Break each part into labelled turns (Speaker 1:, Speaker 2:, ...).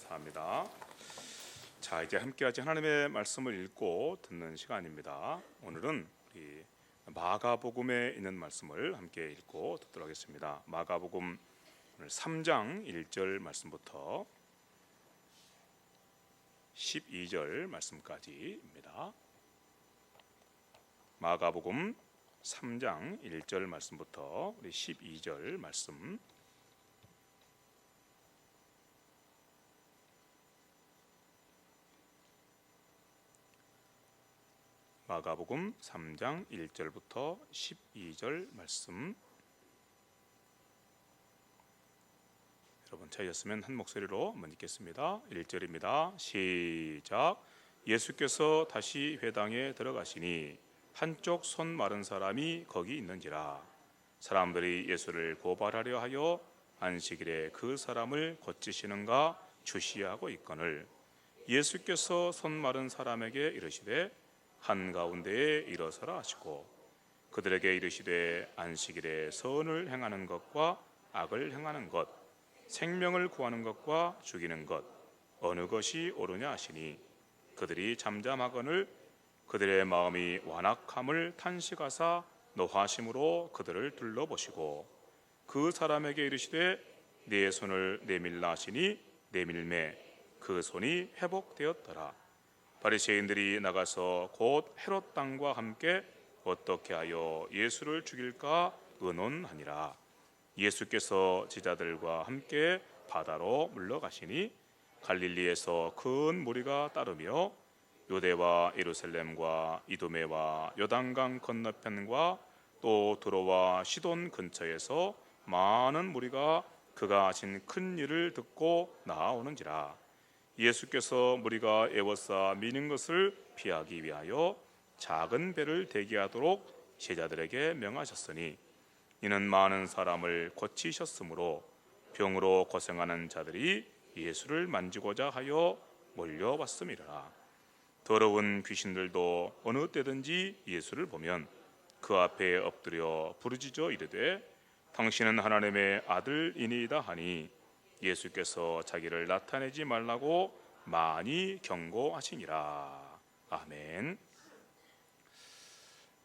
Speaker 1: 감사합니다. 자, 이제 함께하지 하나님의 말씀을 읽고 듣는 시간입니다. 오늘은 우리 마가복음에 있는 말씀을 함께 읽고 듣도록 하겠습니다. 마가복음 오늘 3장 1절 말씀부터 12절 말씀까지입니다. 마가복음 3장 1절 말씀부터 우리 12절 말씀. 마가복음 3장 1절부터 12절 말씀. 여러분 찾으셨으면 한 목소리로 한번 읽겠습니다. 1절입니다. 시작. 예수께서 다시 회당에 들어가시니 한쪽 손 마른 사람이 거기 있는지라. 사람들이 예수를 고발하려 하여 안식일에 그 사람을 고치시는가 주시하고 있거늘 예수께서 손 마른 사람에게 이르시되 한가운데에 일어서라 하시고 그들에게 이르시되 안식일에 선을 행하는 것과 악을 행하는 것, 생명을 구하는 것과 죽이는 것 어느 것이 옳으냐 하시니 그들이 잠잠하거늘 그들의 마음이 완악함을 탄식하사 노하심으로 그들을 둘러보시고 그 사람에게 이르시되 네 손을 내밀라 하시니 내밀매 그 손이 회복되었더라. 바리새인들이 나가서 곧 헤롯 당과 함께 어떻게 하여 예수를 죽일까 의논하니라. 예수께서 제자들과 함께 바다로 물러가시니 갈릴리에서 큰 무리가 따르며 유대와 예루살렘과 이두메와 요단강 건너편과 또 두로와 시돈 근처에서 많은 무리가 그가 하신 큰 일을 듣고 나아오는지라. 예수께서 무리가 애워싸 미는 것을 피하기 위하여 작은 배를 대기하도록 제자들에게 명하셨으니 이는 많은 사람을 고치셨으므로 병으로 고생하는 자들이 예수를 만지고자 하여 몰려왔음이라. 더러운 귀신들도 어느 때든지 예수를 보면 그 앞에 엎드려 부르짖어 이르되 당신은 하나님의 아들이니이다 하니 예수께서 자기를 나타내지 말라고 많이 경고하시니라. 아멘.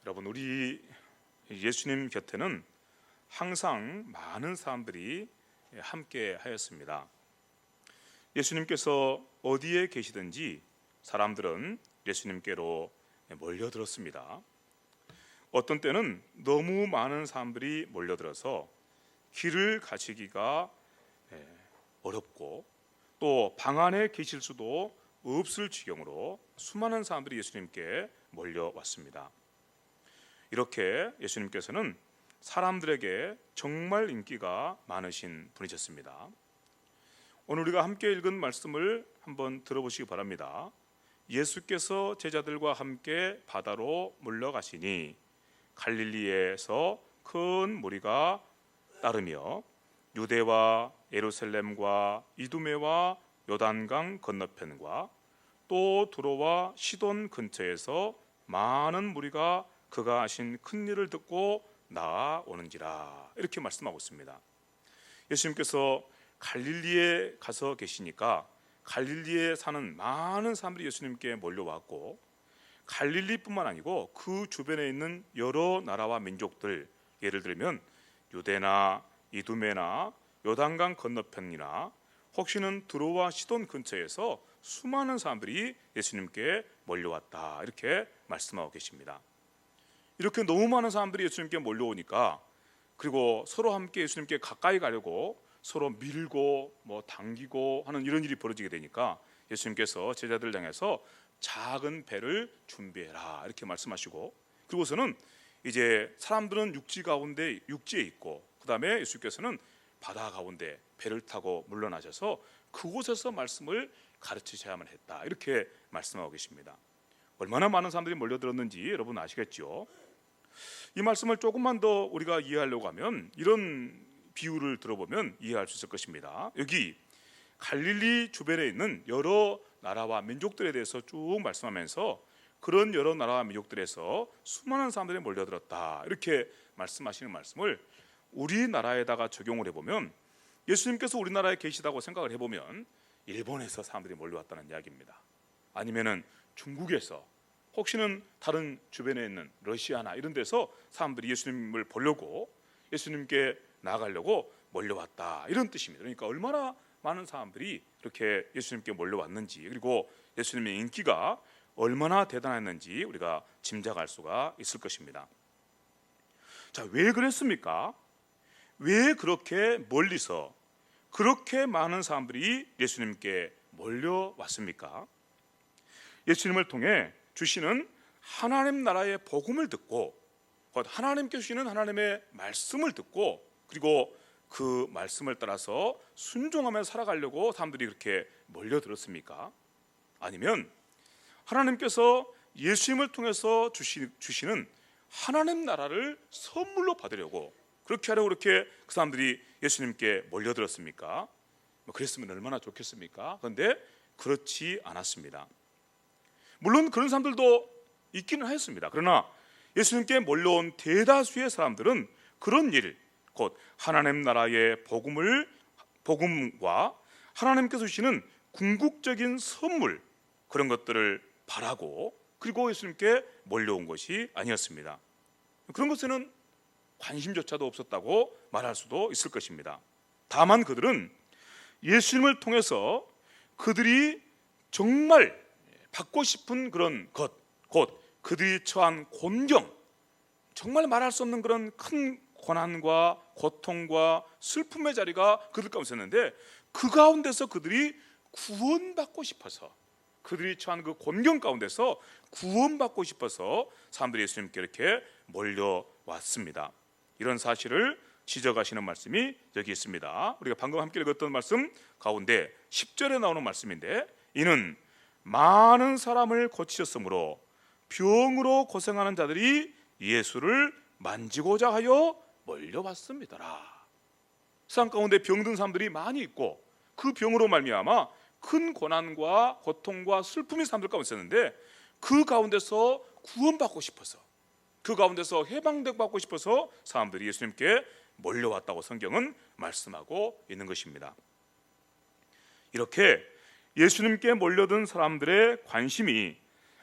Speaker 1: 여러분, 우리 예수님 곁에는 항상 많은 사람들이 함께 하였습니다. 예수님께서 어디에 계시든지 사람들은 예수님께로 몰려들었습니다. 어떤 때는 너무 많은 사람들이 몰려들어서 길을 가시기가 어렵고 또 방 안에 계실 수도 없을 지경으로 수많은 사람들이 예수님께 몰려왔습니다. 이렇게 예수님께서는 사람들에게 정말 인기가 많으신 분이셨습니다. 오늘 우리가 함께 읽은 말씀을 한번 들어보시기 바랍니다. 예수께서 제자들과 함께 바다로 물러가시니 갈릴리에서 큰 무리가 따르며 유대와 예루살렘과 이두메와 요단강 건너편과 또 두로와 시돈 근처에서 많은 무리가 그가 하신 큰 일을 듣고 나아오는지라. 이렇게 말씀하고 있습니다. 예수님께서 갈릴리에 가서 계시니까 갈릴리에 사는 많은 사람들이 예수님께 몰려왔고 갈릴리뿐만 아니고 그 주변에 있는 여러 나라와 민족들, 예를 들면 유대나 이두메나 요단강 건너편이나 혹시는 두로와 시돈 근처에서 수많은 사람들이 예수님께 몰려왔다. 이렇게 말씀하고 계십니다. 이렇게 너무 많은 사람들이 예수님께 몰려오니까 그리고 서로 함께 예수님께 가까이 가려고 서로 밀고 당기고 하는 이런 일이 벌어지게 되니까 예수님께서 제자들 향해서 작은 배를 준비해라 이렇게 말씀하시고 그리고서는 이제 사람들은 육지에 있고 그 다음에 예수께서는 바다 가운데 배를 타고 물러나셔서 그곳에서 말씀을 가르치셔야만 했다 이렇게 말씀하고 계십니다. 얼마나 많은 사람들이 몰려들었는지 여러분 아시겠죠? 이 말씀을 조금만 더 우리가 이해하려고 하면 이런 비유를 들어보면 이해할 수 있을 것입니다. 여기 갈릴리 주변에 있는 여러 나라와 민족들에 대해서 쭉 말씀하면서 그런 여러 나라와 민족들에서 수많은 사람들이 몰려들었다 이렇게 말씀하시는 말씀을 우리나라에다가 적용을 해보면 예수님께서 우리나라에 계시다고 생각을 해보면 일본에서 사람들이 몰려왔다는 이야기입니다. 아니면은 중국에서, 혹시는 다른 주변에 있는 러시아나 이런 데서 사람들이 예수님을 보려고, 예수님께 나아가려고 몰려왔다, 이런 뜻입니다. 그러니까 얼마나 많은 사람들이 이렇게 예수님께 몰려왔는지, 그리고 예수님의 인기가 얼마나 대단했는지 우리가 짐작할 수가 있을 것입니다. 자, 왜 그랬습니까? 왜 그렇게 멀리서 그렇게 많은 사람들이 예수님께 몰려왔습니까? 예수님을 통해 주시는 하나님 나라의 복음을 듣고, 곧 하나님께 주시는 하나님의 말씀을 듣고, 그리고 그 말씀을 따라서 순종하며 살아가려고 사람들이 그렇게 몰려들었습니까? 아니면 하나님께서 예수님을 통해서 주시는 하나님 나라를 선물로 받으려고, 그렇게 하려고 그렇게 그 사람들이 예수님께 몰려들었습니까? 그랬으면 얼마나 좋겠습니까? 그런데 그렇지 않았습니다. 물론 그런 사람들도 있기는 하였습니다. 그러나 예수님께 몰려온 대다수의 사람들은 그런 일, 곧 하나님 나라의 복음과 하나님께서 주시는 궁극적인 선물, 그런 것들을 바라고, 그리고 예수님께 몰려온 것이 아니었습니다. 그런 것에는 관심조차도 없었다고 말할 수도 있을 것입니다. 다만 그들은 예수님을 통해서 그들이 정말 받고 싶은 그런 것, 곧 그들이 처한 곤경, 정말 말할 수 없는 그런 큰 고난과 고통과 슬픔의 자리가 그들 가운데 있었는데, 그 가운데서 그들이 구원받고 싶어서, 그들이 처한 그 곤경 가운데서 구원받고 싶어서 사람들이 예수님께 이렇게 몰려왔습니다. 이런 사실을 지적하시는 말씀이 여기 있습니다. 우리가 방금 함께 읽었던 말씀 가운데 10절에 나오는 말씀인데, 이는 많은 사람을 고치셨으므로 병으로 고생하는 자들이 예수를 만지고자 하여 몰려왔습니다라. 세상 가운데 병든 사람들이 많이 있고, 그 병으로 말미암아 큰 고난과 고통과 슬픔이 사람들 가운데 있었는데, 그 가운데서 구원받고 싶어서, 그 가운데서 해방받고 싶어서 사람들이 예수님께 몰려왔다고 성경은 말씀하고 있는 것입니다. 이렇게 예수님께 몰려든 사람들의 관심이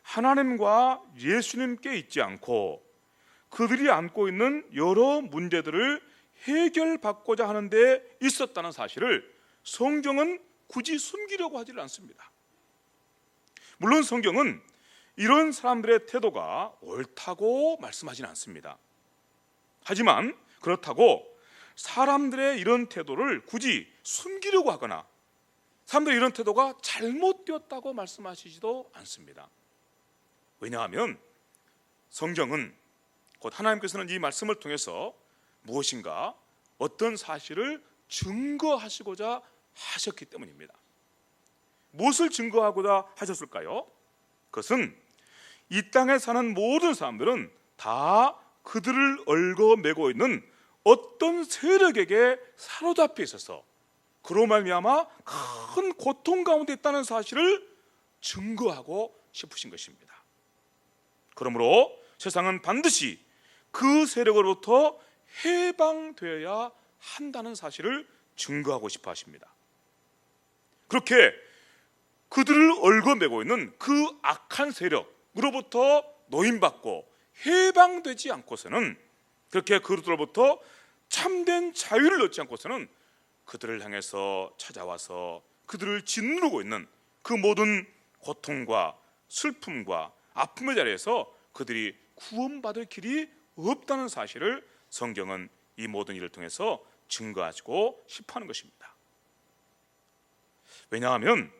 Speaker 1: 하나님과 예수님께 있지 않고 그들이 안고 있는 여러 문제들을 해결받고자 하는 데 있었다는 사실을 성경은 굳이 숨기려고 하지를 않습니다. 물론 성경은 이런 사람들의 태도가 옳다고 말씀하지는 않습니다. 하지만 그렇다고 사람들의 이런 태도를 굳이 숨기려고 하거나 사람들의 이런 태도가 잘못되었다고 말씀하시지도 않습니다. 왜냐하면 성경은, 곧 하나님께서는 이 말씀을 통해서 무엇인가 어떤 사실을 증거하시고자 하셨기 때문입니다. 무엇을 증거하고자 하셨을까요? 그것은 이 땅에 사는 모든 사람들은 다 그들을 얽어매고 있는 어떤 세력에게 사로잡혀 있어서 그로 말미암아 큰 고통 가운데 있다는 사실을 증거하고 싶으신 것입니다. 그러므로 세상은 반드시 그 세력으로부터 해방되어야 한다는 사실을 증거하고 싶어 하십니다. 그렇게 그들을 얽어매고 있는 그 악한 세력으로부터 노임받고 해방되지 않고서는, 그렇게 그들로부터 참된 자유를 얻지 않고서는 그들을 향해서 찾아와서 그들을 짓누르고 있는 그 모든 고통과 슬픔과 아픔의 자리에서 그들이 구원받을 길이 없다는 사실을 성경은 이 모든 일을 통해서 증거하시고 싶어하는 것입니다. 왜냐하면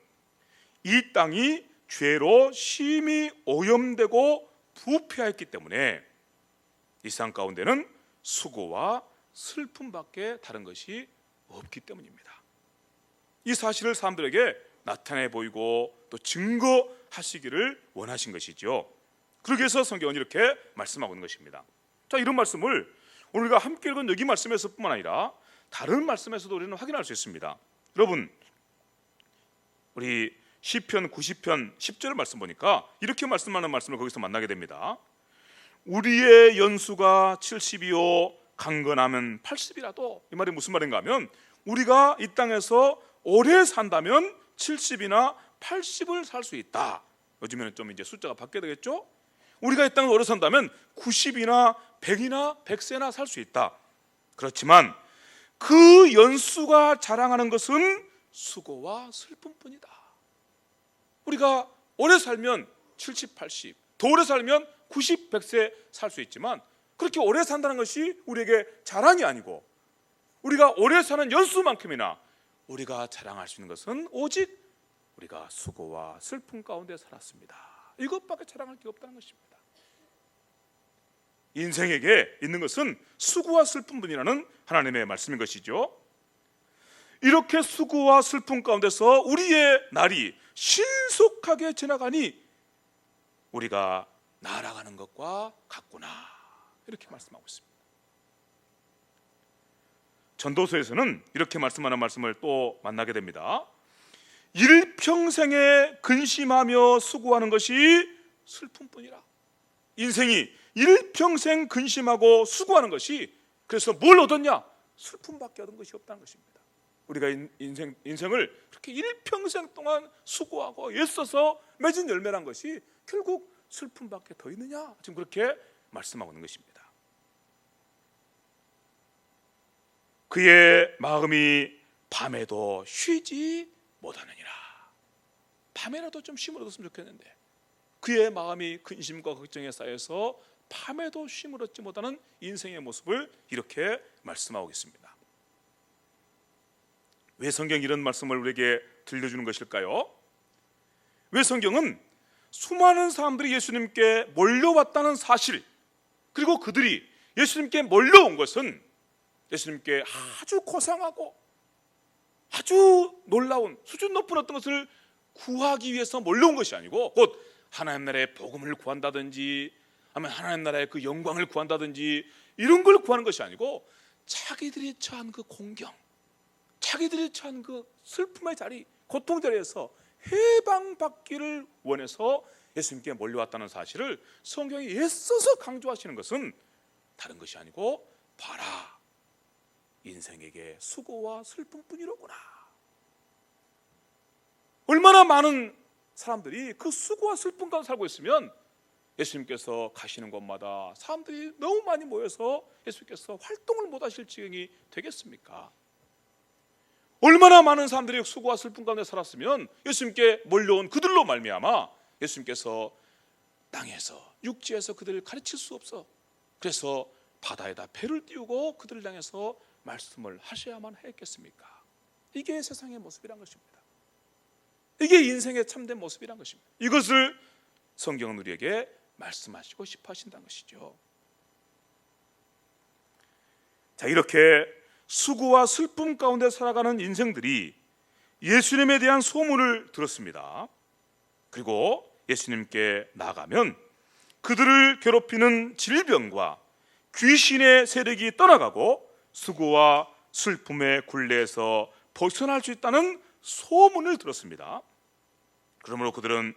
Speaker 1: 이 땅이 죄로 심히 오염되고 부패하였기 때문에 이 세상 가운데는 수고와 슬픔밖에 다른 것이 없기 때문입니다. 이 사실을 사람들에게 나타내 보이고 또 증거하시기를 원하신 것이죠. 그러기 위해서 성경은 이렇게 말씀하고 있는 것입니다. 자, 이런 말씀을 우리가 함께 읽은 여기 말씀에서뿐만 아니라 다른 말씀에서도 우리는 확인할 수 있습니다. 여러분, 우리 시편 90편 10절 말씀 보니까 이렇게 말씀하는 말씀을 거기서 만나게 됩니다. 우리의 연수가 70이요 강건하면 80이라도, 이 말이 무슨 말인가 하면 우리가 이 땅에서 오래 산다면 70이나 80을 살 수 있다. 요즘에는 좀 이제 숫자가 바뀌어야 되겠죠? 우리가 이 땅을 오래 산다면 90이나 100이나 100세나 살 수 있다. 그렇지만 그 연수가 자랑하는 것은 수고와 슬픔뿐이다. 우리가 오래 살면 70, 80, 더 오래 살면 90, 100세 살 수 있지만 그렇게 오래 산다는 것이 우리에게 자랑이 아니고 우리가 오래 사는 연수만큼이나 우리가 자랑할 수 있는 것은 오직 우리가 수고와 슬픔 가운데 살았습니다. 이것밖에 자랑할 게 없다는 것입니다. 인생에게 있는 것은 수고와 슬픔뿐이라는 하나님의 말씀인 것이죠. 이렇게 수고와 슬픔 가운데서 우리의 날이 신속하게 지나가니 우리가 날아가는 것과 같구나, 이렇게 말씀하고 있습니다. 전도서에서는 이렇게 말씀하는 말씀을 또 만나게 됩니다. 일평생에 근심하며 수고하는 것이 슬픔뿐이라. 인생이 일평생 근심하고 수고하는 것이, 그래서 뭘 얻었냐? 슬픔밖에 얻은 것이 없다는 것입니다. 우리가 인생을 그렇게 일평생 동안 수고하고 애써서 맺은 열매란 것이 결국 슬픔밖에 더 있느냐? 지금 그렇게 말씀하고 있는 것입니다. 그의 마음이 밤에도 쉬지 못하느니라. 밤에라도 좀 쉼을 얻었으면 좋겠는데 그의 마음이 근심과 걱정에 쌓여서 밤에도 쉼을 얻지 못하는 인생의 모습을 이렇게 말씀하고 있습니다. 왜 성경이 이런 말씀을 우리에게 들려주는 것일까요? 왜 성경은 수많은 사람들이 예수님께 몰려왔다는 사실, 그리고 그들이 예수님께 몰려온 것은 예수님께 아주 고상하고 아주 놀라운 수준 높은 어떤 것을 구하기 위해서 몰려온 것이 아니고 곧 하나님 나라의 복음을 구한다든지 아니면 하나님 나라의 그 영광을 구한다든지 이런 걸 구하는 것이 아니고 자기들이 처한 그 공경, 자기들이 처한 그 슬픔의 자리, 고통 자리에서 해방받기를 원해서 예수님께 몰려왔다는 사실을 성경이 애써서 강조하시는 것은 다른 것이 아니고 봐라, 인생에게 수고와 슬픔뿐이로구나. 얼마나 많은 사람들이 그 수고와 슬픔 가운데 살고 있으면 예수님께서 가시는 곳마다 사람들이 너무 많이 모여서 예수님께서 활동을 못 하실 지경이 되겠습니까? 얼마나 많은 사람들이 수고와 슬픔 가운데 살았으면 예수님께 몰려온 그들로 말미암아 예수님께서 땅에서 육지에서 그들을 가르칠 수 없어, 그래서 바다에다 배를 띄우고 그들을 향해서 말씀을 하셔야만 했겠습니까? 이게 세상의 모습이란 것입니다. 이게 인생의 참된 모습이란 것입니다. 이것을 성경은 우리에게 말씀하시고 싶어 하신다는 것이죠. 자, 이렇게 수고와 슬픔 가운데 살아가는 인생들이 예수님에 대한 소문을 들었습니다. 그리고 예수님께 나가면 그들을 괴롭히는 질병과 귀신의 세력이 떠나가고 수고와 슬픔의 굴레에서 벗어날 수 있다는 소문을 들었습니다. 그러므로 그들은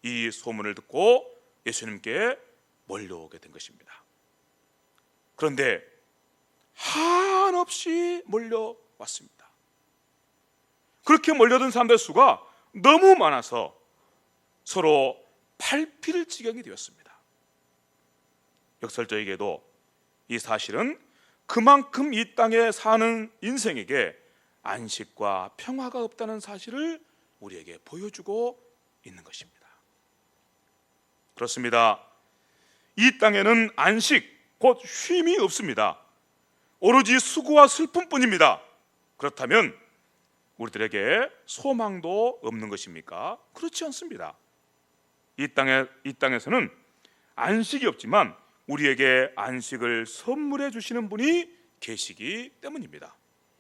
Speaker 1: 이 소문을 듣고 예수님께 몰려오게 된 것입니다. 그런데 한없이 몰려왔습니다. 그렇게 몰려든 사람들의 수가 너무 많아서 서로 팔필 지경이 되었습니다. 역설적이게도 이 사실은 그만큼 이 땅에 사는 인생에게 안식과 평화가 없다는 사실을 우리에게 보여주고 있는 것입니다. 그렇습니다. 이 땅에는 안식, 곧 쉼이 없습니다. 오로지 수고와 슬픔뿐입니다. 그렇다면 우리들에게 소망도 없는 것입니까? 그렇지 않습니다. 이 땅에서는 안식이 없지만 우리에게 안식을 선물해 주시는 분이 계시기 때문입니다.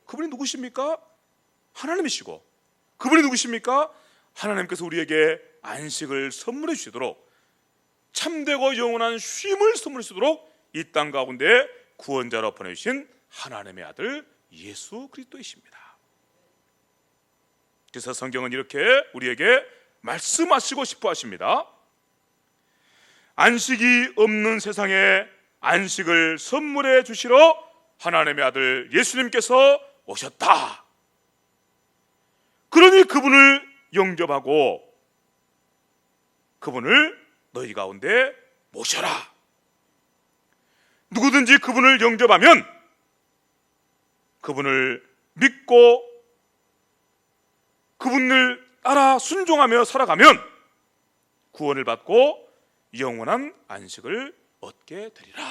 Speaker 1: 그분이 누구십니까? 하나님이시고, 그분이 누구십니까? 하나님께서 우리에게 안식을 선물해 주시도록, 참되고 영원한 쉼을 선물해 주시도록 이 땅 가운데 구원자로 보내주신 하나님의 아들 예수 그리스도이십니다. 그래서 성경은 이렇게 우리에게 말씀하시고 싶어 하십니다. 안식이 없는 세상에 안식을 선물해 주시러 하나님의 아들 예수님께서 오셨다. 그러니 그분을 영접하고 그분을 너희 가운데 모셔라. 누구든지 그분을 영접하면, 그분을 믿고 그분을 따라 순종하며 살아가면 구원을 받고 영원한 안식을 얻게 되리라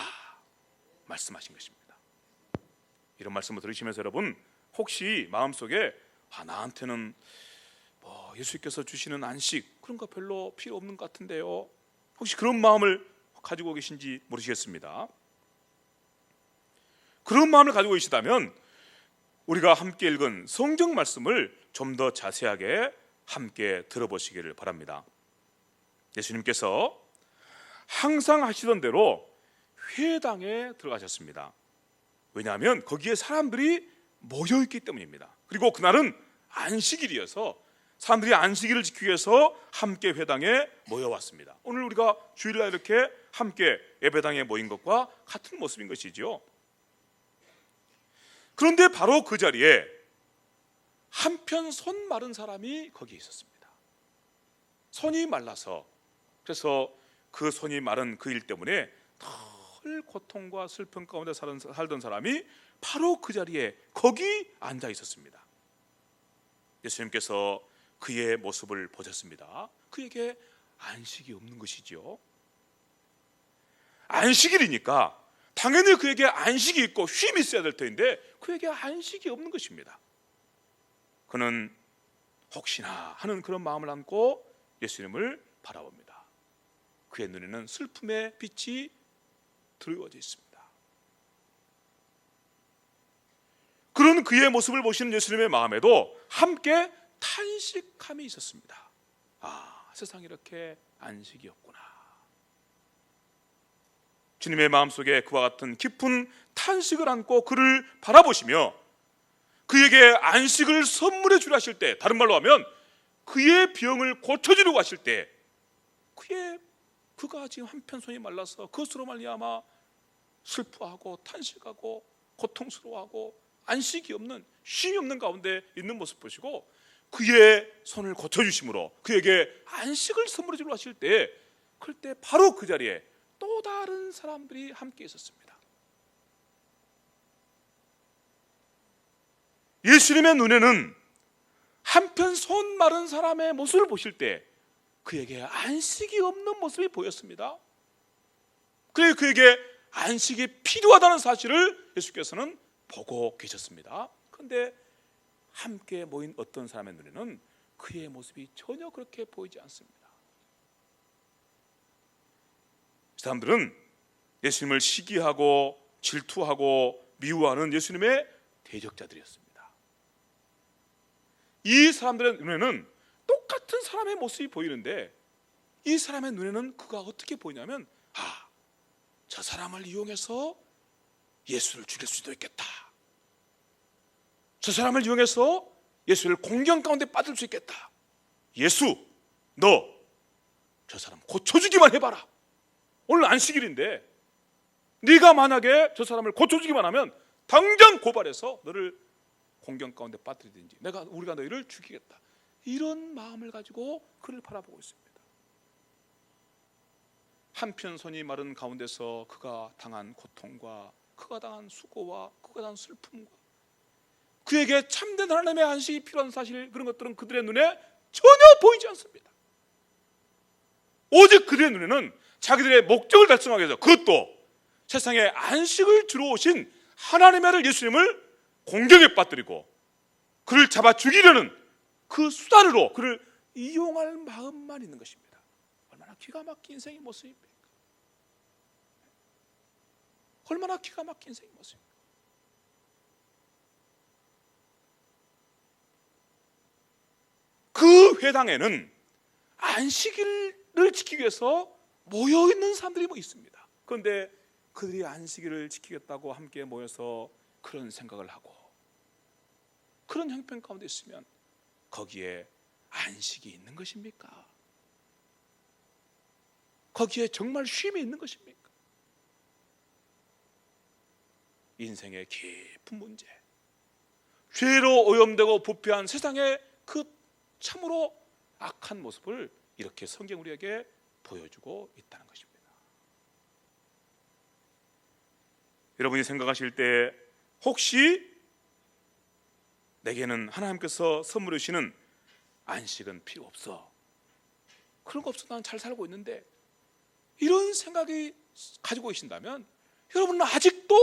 Speaker 1: 말씀하신 것입니다. 이런 말씀을 들으시면서 여러분, 혹시 마음속에 나한테는 예수께서 주시는 안식 그런 거 별로 필요 없는 것 같은데요, 혹시 그런 마음을 가지고 계신지 모르시겠습니다. 그런 마음을 가지고 계시다면 우리가 함께 읽은 성경 말씀을 좀 더 자세하게 함께 들어보시기를 바랍니다. 예수님께서 항상 하시던 대로 회당에 들어가셨습니다. 왜냐하면 거기에 사람들이 모여있기 때문입니다. 그리고 그날은 안식일이어서 사람들이 안식일을 지키기 위해서 함께 회당에 모여왔습니다. 오늘 우리가 주일날 이렇게 함께 예배당에 모인 것과 같은 모습인 것이죠. 그런데 바로 그 자리에 한편 손 마른 사람이 거기에 있었습니다. 손이 말라서, 그래서 그 손이 마른 그 일 때문에 늘 고통과 슬픔 가운데 살던 사람이 바로 그 자리에 거기 앉아 있었습니다. 예수님께서 그의 모습을 보셨습니다. 그에게 안식이 없는 것이죠. 안식일이니까 당연히 그에게 안식이 있고 쉼이 있어야 될 터인데 그에게 안식이 없는 것입니다. 그는 혹시나 하는 그런 마음을 안고 예수님을 바라봅니다. 그의 눈에는 슬픔의 빛이 드리워져 있습니다. 그런 그의 모습을 보시는 예수님의 마음에도 함께 탄식함이 있었습니다. 세상에 이렇게 안식이 없구나. 주님의 마음속에 그와 같은 깊은 탄식을 안고 그를 바라보시며 그에게 안식을 선물해 주려 하실 때, 다른 말로 하면 그의 병을 고쳐주려고 하실 때, 그가 지금 한편 손이 말라서 그것으로 말미암아 슬퍼하고 탄식하고 고통스러워하고 안식이 없는, 쉼이 없는 가운데 있는 모습 보시고 그의 손을 고쳐주심으로 그에게 안식을 선물해 주려 하실 때, 그때 바로 그 자리에 또 다른 사람들이 함께 있었습니다. 예수님의 눈에는 한편 손 마른 사람의 모습을 보실 때 그에게 안식이 없는 모습이 보였습니다. 그에게 안식이 필요하다는 사실을 예수께서는 보고 계셨습니다. 그런데 함께 모인 어떤 사람의 눈에는 그의 모습이 전혀 그렇게 보이지 않습니다. 사람들은 예수님을 시기하고 질투하고 미워하는 예수님의 대적자들이었습니다. 이 사람들의 눈에는 똑같은 사람의 모습이 보이는데 이 사람의 눈에는 그가 어떻게 보이냐면, 저 사람을 이용해서 예수를 죽일 수도 있겠다. 저 사람을 이용해서 예수를 공경 가운데 빠질 수 있겠다. 예수, 너 저 사람 고쳐주기만 해봐라. 오늘 안식일인데 네가 만약에 저 사람을 고쳐주기만 하면 당장 고발해서 너를 공경 가운데 빠뜨리든지 우리가 너희를 죽이겠다. 이런 마음을 가지고 그를 바라보고 있습니다. 한편 손이 마른 가운데서 그가 당한 고통과 그가 당한 수고와 그가 당한 슬픔과 그에게 참된 하나님의 안식이 필요한 사실, 그런 것들은 그들의 눈에 전혀 보이지 않습니다. 오직 그들의 눈에는 자기들의 목적을 달성하기 위해서, 그것도 세상에 안식을 주러 오신 하나님의 아들 예수님을 공경에 빠뜨리고 그를 잡아 죽이려는 그 수단으로 그를 이용할 마음만 있는 것입니다. 얼마나 기가 막힌 인생의 모습입니까? 얼마나 기가 막힌 인생의 모습입니까? 그 회당에는 안식일을 지키기 위해서 모여있는 사람들이 있습니다. 그런데 그들이 안식일을 지키겠다고 함께 모여서 그런 생각을 하고 그런 형편 가운데 있으면 거기에 안식이 있는 것입니까? 거기에 정말 쉼이 있는 것입니까? 인생의 깊은 문제, 죄로 오염되고 부패한 세상의 그 참으로 악한 모습을 이렇게 성경 우리에게 보여주고 있다는 것입니다. 여러분이 생각하실 때 혹시 내게는 하나님께서 선물해 주시는 안식은 필요 없어, 그런 거 없어, 난 잘 살고 있는데, 이런 생각이 가지고 계신다면 여러분은 아직도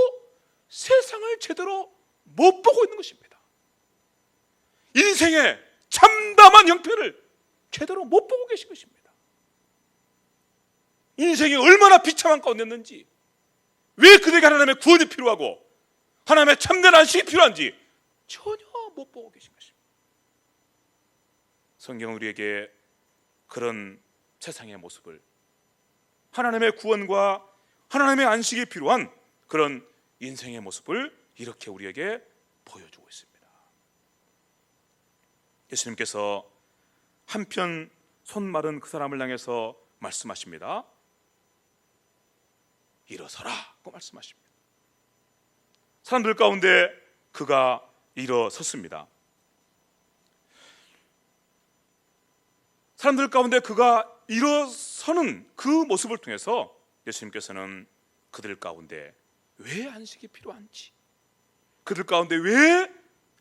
Speaker 1: 세상을 제대로 못 보고 있는 것입니다. 인생의 참담한 형편을 제대로 못 보고 계신 것입니다. 인생이 얼마나 비참한 가운데였는지, 왜 그들에게 하나님의 구원이 필요하고 하나님의 참된 안식이 필요한지 전혀 못 보고 계신 것입니다. 성경은 우리에게 그런 세상의 모습을, 하나님의 구원과 하나님의 안식이 필요한 그런 인생의 모습을 이렇게 우리에게 보여주고 있습니다. 예수님께서 한편 손 마른 그 사람을 향해서 말씀하십니다. 일어서라고 말씀하십니다. 사람들 가운데 그가 일어섰습니다. 사람들 가운데 그가 일어서는 그 모습을 통해서 예수님께서는 그들 가운데 왜 안식이 필요한지, 그들 가운데 왜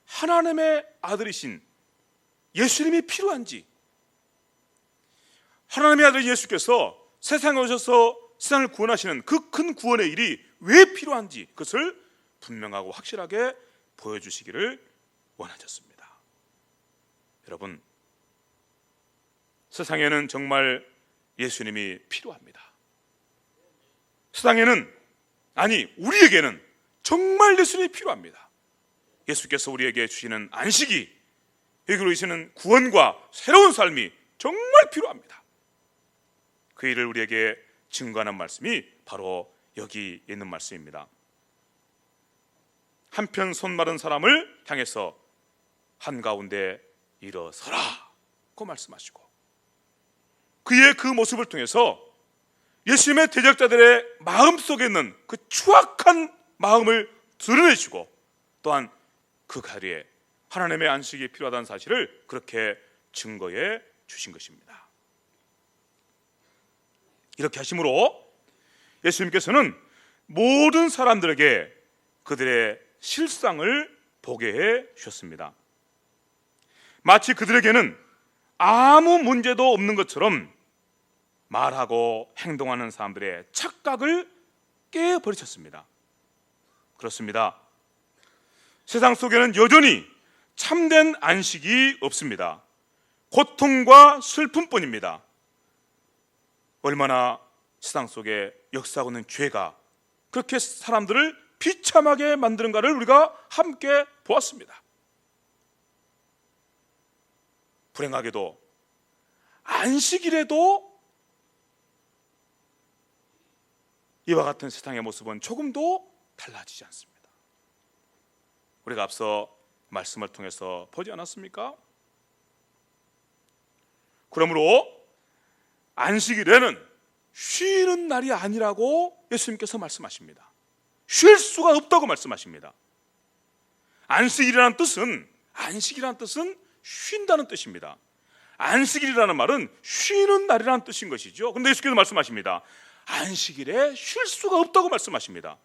Speaker 1: 하나님의 아들이신 예수님이 필요한지, 하나님의 아들 예수께서 세상에 오셔서 세상을 구원하시는 그 큰 구원의 일이 왜 필요한지 그것을 분명하고 확실하게 보여주시기를 원하셨습니다. 여러분, 세상에는 정말 예수님이 필요합니다. 세상에는, 아니 우리에게는 정말 예수님이 필요합니다. 예수께서 우리에게 주시는 안식이, 여기로 주시는 구원과 새로운 삶이 정말 필요합니다. 그 일을 우리에게 증거하는 말씀이 바로 여기 있는 말씀입니다. 한편 손 마른 사람을 향해서 한가운데 일어서라고 말씀하시고, 그의 그 모습을 통해서 예수님의 대적자들의 마음속에 있는 그 추악한 마음을 드러내시고, 또한 그 자리에 하나님의 안식이 필요하다는 사실을 그렇게 증거해 주신 것입니다. 이렇게 하심으로 예수님께서는 모든 사람들에게 그들의 실상을 보게 해 주셨습니다. 마치 그들에게는 아무 문제도 없는 것처럼 말하고 행동하는 사람들의 착각을 깨버리셨습니다. 그렇습니다. 세상 속에는 여전히 참된 안식이 없습니다. 고통과 슬픔뿐입니다. 얼마나 세상 속에 역사하고 있는 죄가 그렇게 사람들을 비참하게 만드는가를 우리가 함께 보았습니다. 불행하게도 안식일에도 이와 같은 세상의 모습은 조금도 달라지지 않습니다. 우리가 앞서 말씀을 통해서 보지 않았습니까? 그러므로 안식일에는 쉬는 날이 아니라고 예수님께서 말씀하십니다. 쉴 수가 없다고 말씀하십니다. 안식이라는 뜻은 쉰다는 뜻입니다. 안식일이라는 말은 쉬는 날이라는 뜻인 것이죠. 그런데 예수께서 말씀하십니다. 안식일에 쉴 수가 없다고 말씀하십니다.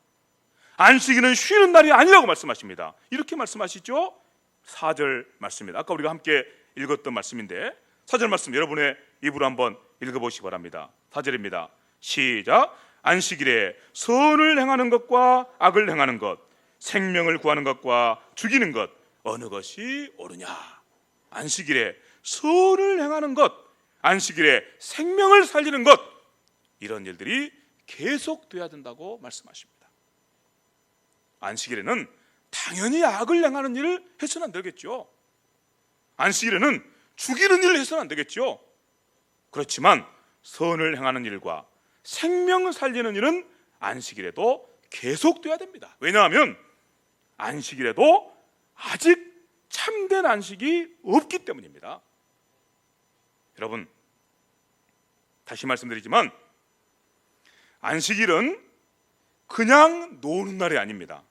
Speaker 1: 안식일은 쉬는 날이 아니라고 말씀하십니다. 이렇게 말씀하시죠. 4절 말씀입니다. 아까 우리가 함께 읽었던 말씀인데 4절 말씀 여러분의 입으로 한번 읽어보시기 바랍니다. 4절입니다. 시작. 안식일에 선을 행하는 것과 악을 행하는 것, 생명을 구하는 것과 죽이는 것, 어느 것이 옳으냐. 안식일에 선을 행하는 것, 안식일에 생명을 살리는 것, 이런 일들이 계속돼야 된다고 말씀하십니다. 안식일에는 당연히 악을 행하는 일을 해서는 안 되겠죠. 안식일에는 죽이는 일을 해서는 안 되겠죠. 그렇지만 선을 행하는 일과 생명을 살리는 일은 안식일에도 계속돼야 됩니다. 왜냐하면 안식일에도 아직 참된 안식이 없기 때문입니다. 여러분, 다시 말씀드리지만 안식일은 그냥 노는 날이 아닙니다.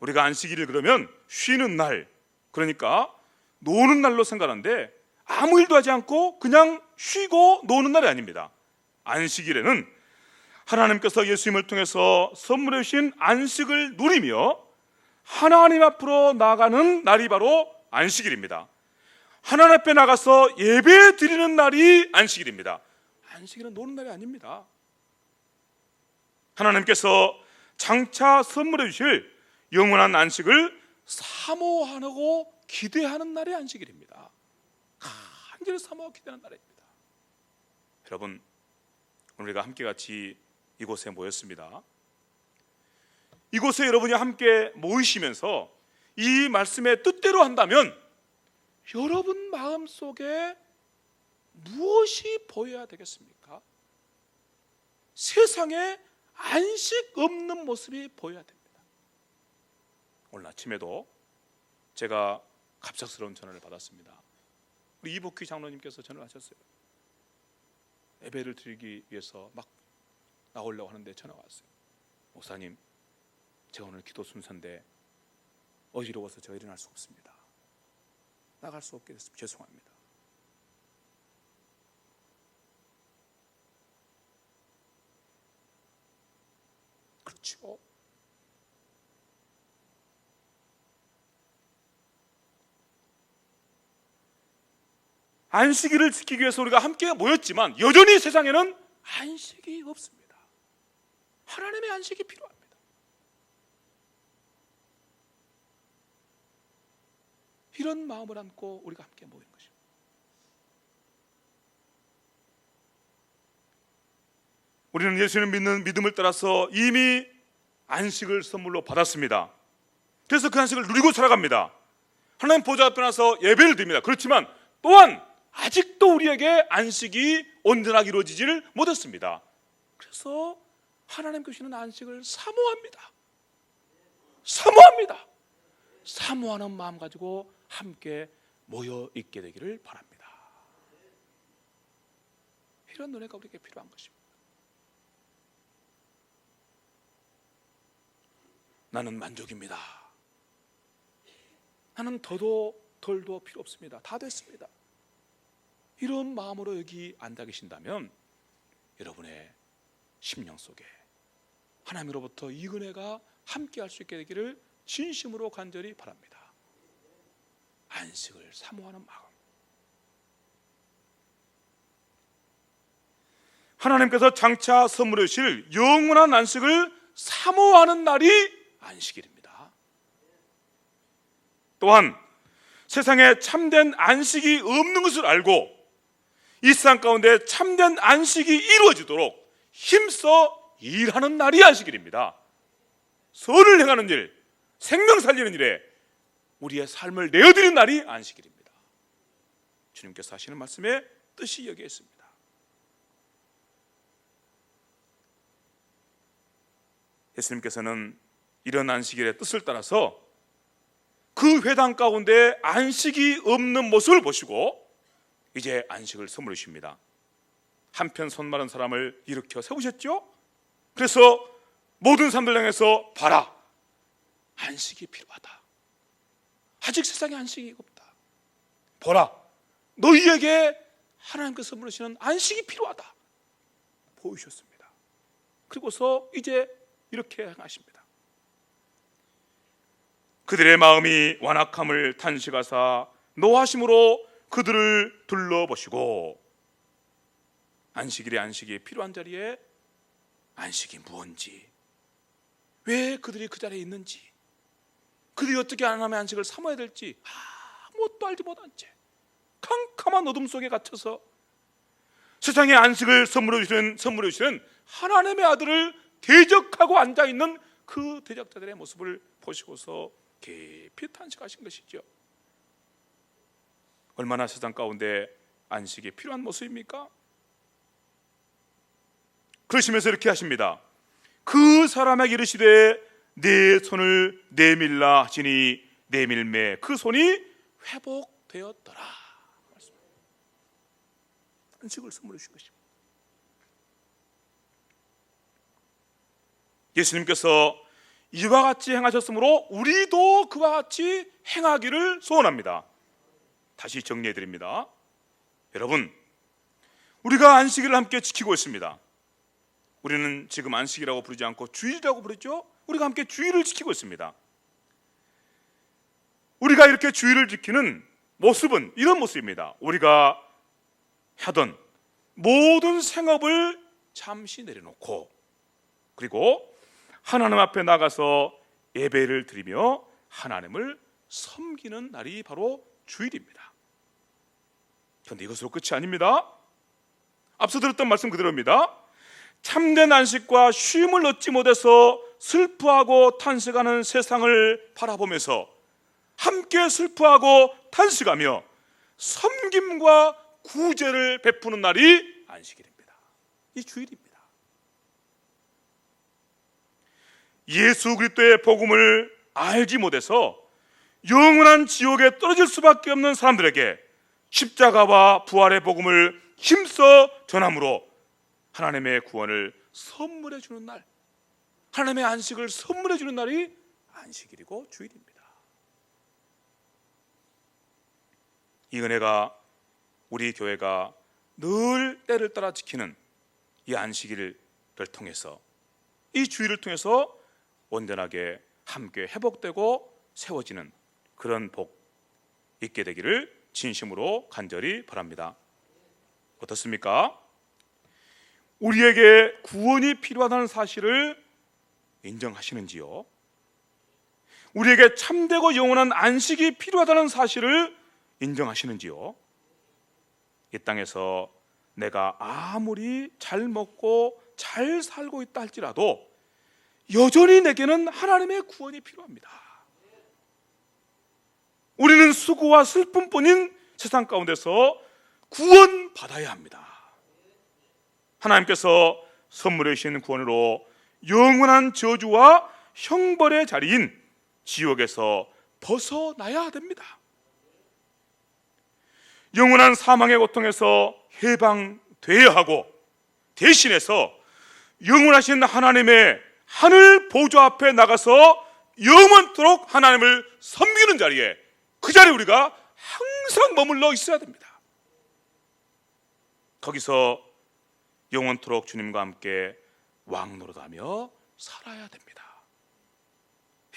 Speaker 1: 우리가 안식일을 그러면 쉬는 날, 그러니까 노는 날로 생각하는데 아무 일도 하지 않고 그냥 쉬고 노는 날이 아닙니다. 안식일에는 하나님께서 예수님을 통해서 선물해 주신 안식을 누리며 하나님 앞으로 나가는 날이 바로 안식일입니다. 하나님 앞에 나가서 예배 드리는 날이 안식일입니다. 안식일은 노는 날이 아닙니다. 하나님께서 장차 선물해 주실 영원한 안식을 사모하고 기대하는 날이 안식일입니다. 간절히 사모하고 기대하는 날입니다. 여러분, 우리가 함께 같이 이곳에 모였습니다. 이곳에 여러분이 함께 모이시면서 이 말씀의 뜻대로 한다면 여러분 마음속에 무엇이 보여야 되겠습니까? 세상에 안식 없는 모습이 보여야 됩니다. 오늘 아침에도 제가 갑작스러운 전화를 받았습니다. 우리 이복희 장로님께서 전화를 하셨어요. 예배를 드리기 위해서 막 나오려고 하는데 전화가 왔어요. 목사님, 제가 오늘 기도 순서인데 어지러워서 제가 일어날 수 없습니다. 나갈 수 없게 됐습니다. 죄송합니다. 그렇죠. 안식일을 지키기 위해서 우리가 함께 모였지만 여전히 세상에는 안식이 없습니다. 하나님의 안식이 필요합니다. 이런 마음을 안고 우리가 함께 모이는 것입니다. 우리는 예수를 믿는 믿음을 따라서 이미 안식을 선물로 받았습니다. 그래서 그 안식을 누리고 살아갑니다. 하나님 보좌 앞에 나서 예배를 드립니다. 그렇지만 또한 아직도 우리에게 안식이 온전하게 이루어지지를 못했습니다. 그래서 하나님 주시는 안식을 사모합니다. 사모합니다. 사모하는 마음 가지고 함께 모여 있게 되기를 바랍니다. 이런 은혜가 우리에게 필요한 것입니다. 나는 만족입니다. 나는 더도 덜도 필요 없습니다. 다 됐습니다. 이런 마음으로 여기 앉아 계신다면 여러분의 심령 속에 하나님으로부터 이 은혜가 함께 할 수 있게 되기를 진심으로 간절히 바랍니다. 안식을 사모하는 마음. 하나님께서 장차 선물해 주실 영원한 안식을 사모하는 날이 안식일입니다. 또한 세상에 참된 안식이 없는 것을 알고 이 세상 가운데 참된 안식이 이루어지도록 힘써 일하는 날이 안식일입니다. 선을 행하는 일, 생명 살리는 일에 우리의 삶을 내어드리는 날이 안식일입니다. 주님께서 하시는 말씀에 뜻이 여기에 있습니다. 예수님께서는 이런 안식일의 뜻을 따라서 그 회당 가운데 안식이 없는 모습을 보시고 이제 안식을 선물해 주십니다. 한편 손마른 사람을 일으켜 세우셨죠? 그래서 모든 사람들 향해서 봐라, 안식이 필요하다. 아직 세상에 안식이 없다. 보라, 너희에게 하나님께서 선물해 주시는 안식이 필요하다. 보이셨습니다. 그리고서 이제 이렇게 행하십니다. 그들의 마음이 완악함을 탄식하사 노하심으로 그들을 둘러보시고, 안식일에 안식이 필요한 자리에 안식이 무언지, 왜 그들이 그 자리에 있는지, 그들이 어떻게 하나님의 안식을 사모해야 될지 아무것도 알지 못한 채 캄캄한 어둠 속에 갇혀서 세상의 안식을 선물해 주시는 하나님의 아들을 대적하고 앉아있는 그 대적자들의 모습을 보시고서 깊이 탄식하신 것이죠. 얼마나 세상 가운데 안식이 필요한 모습입니까? 그러시면서 이렇게 하십니다. 그 사람에게 이르시되 내 손을 내밀라 하시니 내밀매 그 손이 회복되었더라. 안식을 선물해 주신 것입니다. 예수님께서 이와 같이 행하셨으므로 우리도 그와 같이 행하기를 소원합니다. 다시 정리해 드립니다. 여러분, 우리가 안식일을 함께 지키고 있습니다. 우리는 지금 안식이라고 부르지 않고 주일이라고 부르죠. 우리가 함께 주일을 지키고 있습니다. 우리가 이렇게 주일을 지키는 모습은 이런 모습입니다. 우리가 하던 모든 생업을 잠시 내려놓고, 그리고 하나님 앞에 나가서 예배를 드리며 하나님을 섬기는 날이 바로 주일입니다. 그런데 이것으로 끝이 아닙니다. 앞서 들었던 말씀 그대로입니다. 참된 안식과 쉼을 얻지 못해서 슬퍼하고 탄식하는 세상을 바라보면서 함께 슬퍼하고 탄식하며 섬김과 구제를 베푸는 날이 안식일입니다. 이 주일입니다. 예수 그리스도의 복음을 알지 못해서 영원한 지옥에 떨어질 수밖에 없는 사람들에게 십자가와 부활의 복음을 힘써 전함으로 하나님의 구원을 선물해 주는 날, 하나님의 안식을 선물해 주는 날이 안식일이고 주일입니다. 이 은혜가 우리 교회가 늘 때를 따라 지키는 이 안식일을 통해서, 이 주일을 통해서 온전하게 함께 회복되고 세워지는 그런 복 있게 되기를 진심으로 간절히 바랍니다. 어떻습니까? 우리에게 구원이 필요하다는 사실을 인정하시는지요? 우리에게 참되고 영원한 안식이 필요하다는 사실을 인정하시는지요? 이 땅에서 내가 아무리 잘 먹고 잘 살고 있다 할지라도 여전히 내게는 하나님의 구원이 필요합니다. 우리는 수고와 슬픔뿐인 세상 가운데서 구원받아야 합니다. 하나님께서 선물해 주신 구원으로 영원한 저주와 형벌의 자리인 지옥에서 벗어나야 됩니다. 영원한 사망의 고통에서 해방되어야 하고, 대신해서 영원하신 하나님의 하늘 보좌 앞에 나가서 영원토록 하나님을 섬기는 자리에, 그 자리에 우리가 항상 머물러 있어야 됩니다. 거기서 영원토록 주님과 함께 왕노릇하며 살아야 됩니다.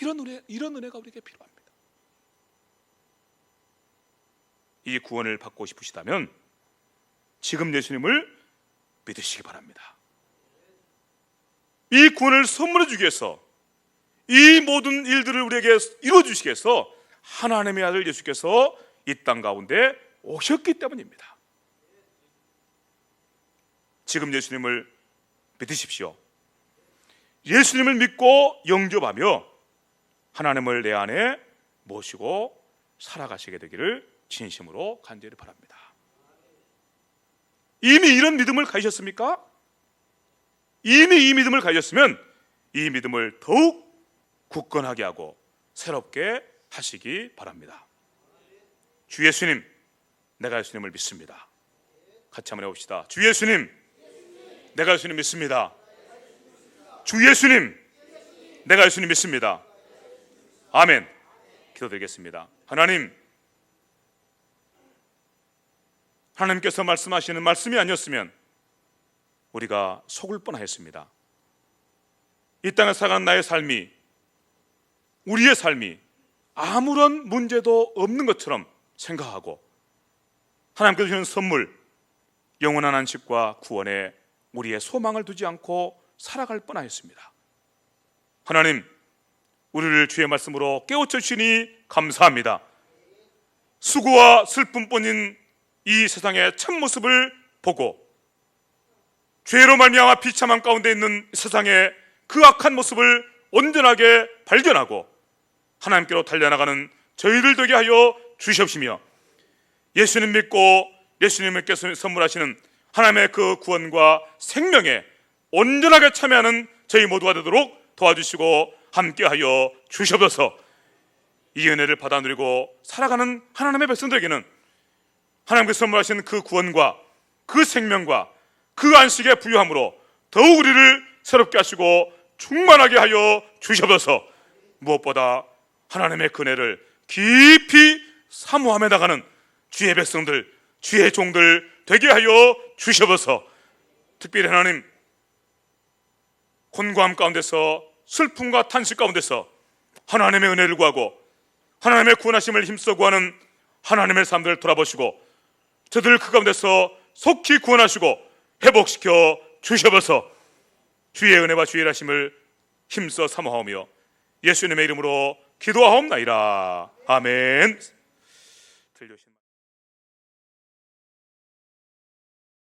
Speaker 1: 이런 은혜가 우리에게 필요합니다. 이 구원을 받고 싶으시다면 지금 예수님을 믿으시기 바랍니다. 이 구원을 선물해 주기 위해서, 이 모든 일들을 우리에게 이루어 주시기 위해서 하나님의 아들 예수께서 이 땅 가운데 오셨기 때문입니다. 지금 예수님을 믿으십시오. 예수님을 믿고 영접하며 하나님을 내 안에 모시고 살아가시게 되기를 진심으로 간절히 바랍니다. 이미 이런 믿음을 가지셨습니까? 이미 이 믿음을 가졌으면 이 믿음을 더욱 굳건하게 하고 새롭게 하시기 바랍니다. 주 예수님, 내가 예수님을 믿습니다. 같이 한번 해봅시다. 주 예수님, 내가 예수님 믿습니다. 주 예수님, 내가 예수님 믿습니다. 아멘. 기도드리겠습니다. 하나님께서 말씀하시는 말씀이 아니었으면 우리가 속을 뻔하였습니다. 이 땅에 살아가는 나의 삶이, 우리의 삶이 아무런 문제도 없는 것처럼 생각하고 하나님께서 주시는 선물, 영원한 안식과 구원에 우리의 소망을 두지 않고 살아갈 뻔하였습니다. 하나님, 우리를 주의 말씀으로 깨우쳐 주시니 감사합니다. 수고와 슬픔뿐인 이 세상의 참모습을 보고 죄로 말미암아 비참함 가운데 있는 세상의 그 악한 모습을 온전하게 발견하고 하나님께로 달려나가는 저희들 되게 하여 주시옵시며, 예수님 믿고 예수님께서 선물하시는 하나님의 그 구원과 생명에 온전하게 참여하는 저희 모두가 되도록 도와주시고 함께하여 주시옵소서. 이 은혜를 받아 누리고 살아가는 하나님의 백성들에게는 하나님께서 선물하신 그 구원과 그 생명과 그 안식의 부유함으로 더욱 우리를 새롭게 하시고 충만하게 하여 주시옵소서. 무엇보다 하나님의 그 은혜를 깊이 사모하며 나가는 주의 백성들, 주의 종들 되게 하여 주셔서 특별히 하나님 곤고함 가운데서 슬픔과 탄식 가운데서 하나님의 은혜를 구하고 하나님의 구원하심을 힘써 구하는 하나님의 사람들을 돌아보시고 저들을 그 가운데서 속히 구원하시고 회복시켜 주셔서 주의 은혜와 주의 일하심을 힘써 사모하오며 예수님의 이름으로 기도하옵나이다. 아멘. 들려주신